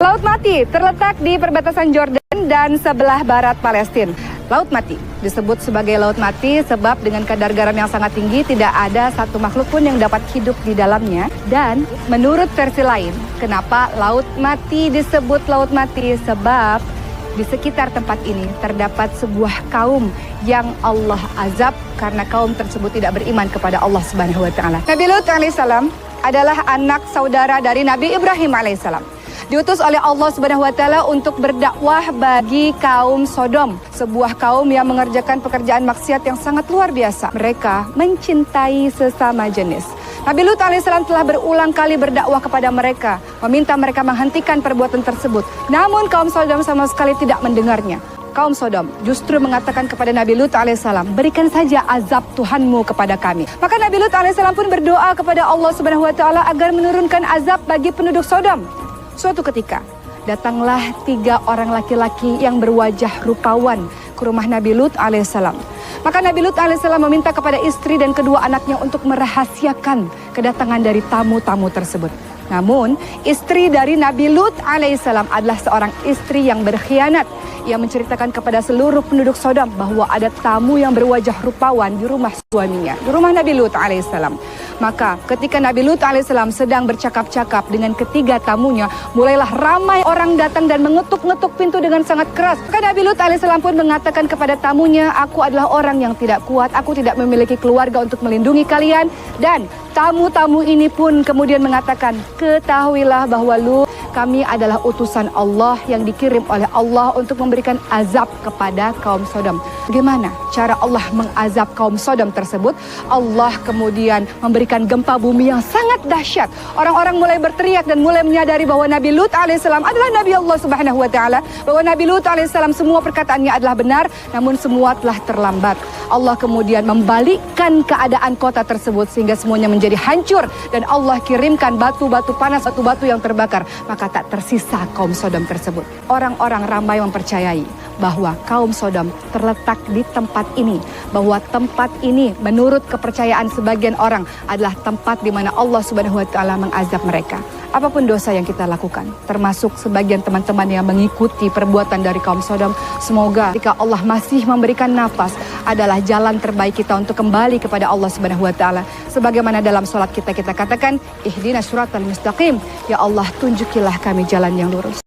Laut Mati terletak di perbatasan Jordan dan sebelah barat Palestina. Laut Mati disebut sebagai Laut Mati sebab dengan kadar garam yang sangat tinggi tidak ada satu makhluk pun yang dapat hidup di dalamnya. Dan menurut versi lain, kenapa Laut Mati disebut Laut Mati? Sebab di sekitar tempat ini terdapat sebuah kaum yang Allah azab karena kaum tersebut tidak beriman kepada Allah Subhanahu wa taala. Nabi Lut alaihissalam adalah anak saudara dari Nabi Ibrahim alaihissalam. Diutus oleh Allah Subhanahu wa taala untuk berdakwah bagi kaum Sodom, sebuah kaum yang mengerjakan pekerjaan maksiat yang sangat luar biasa. Mereka mencintai sesama jenis. Nabi Lut alaihissalam telah berulang kali berdakwah kepada mereka, meminta mereka menghentikan perbuatan tersebut. Namun kaum Sodom sama sekali tidak mendengarnya. Kaum Sodom justru mengatakan kepada Nabi Lut alaihissalam, berikan saja azab Tuhanmu kepada kami. Maka Nabi Lut alaihissalam pun berdoa kepada Allah Subhanahu wa taala agar menurunkan azab bagi penduduk Sodom. Suatu ketika, datanglah 3 orang laki-laki yang berwajah rupawan ke rumah Nabi Lut alaihissalam. Maka Nabi Lut alaihissalam meminta kepada istri dan kedua anaknya untuk merahasiakan kedatangan dari tamu-tamu tersebut. Namun, istri dari Nabi Lut alaihissalam adalah seorang istri yang berkhianat. Ia menceritakan kepada seluruh penduduk Sodom bahwa ada tamu yang berwajah rupawan di rumah suaminya, di rumah Nabi Lut alaihissalam. Maka ketika Nabi Lut alaihissalam sedang bercakap-cakap dengan ketiga tamunya, mulailah ramai orang datang dan mengetuk-ngetuk pintu dengan sangat keras. Maka Nabi Lut alaihissalam pun mengatakan kepada tamunya, aku adalah orang yang tidak kuat, aku tidak memiliki keluarga untuk melindungi kalian. Dan tamu-tamu ini pun kemudian mengatakan, ketahuilah bahwa Lut, kami adalah utusan Allah yang dikirim oleh Allah untuk memberikan azab kepada kaum Sodom. Bagaimana cara Allah mengazab kaum Sodom tersebut? Allah kemudian memberikan gempa bumi yang sangat dahsyat. Orang-orang mulai berteriak dan mulai menyadari bahwa Nabi Lut alaihissalam adalah Nabi Allah Subhanahu wa taala, bahwa Nabi Lut alaihissalam semua perkataannya adalah benar, namun semua telah terlambat. Allah kemudian membalikkan keadaan kota tersebut sehingga semuanya menjadi hancur dan Allah kirimkan batu-batu panas, batu-batu yang terbakar. Maka tak tersisa kaum Sodom tersebut. Orang-orang ramai mempercayai bahwa kaum Sodom terletak di tempat ini, bahwa tempat ini menurut kepercayaan sebagian orang adalah tempat di mana Allah Subhanahu wa taala mengazab mereka. Apapun dosa yang kita lakukan, termasuk sebagian teman-teman yang mengikuti perbuatan dari kaum Sodom, semoga jika Allah masih memberikan nafas adalah jalan terbaik kita untuk kembali kepada Allah Subhanahu wa taala. Sebagaimana dalam salat kita katakan, ihdinas siratal mustaqim, ya Allah tunjukilah kami jalan yang lurus.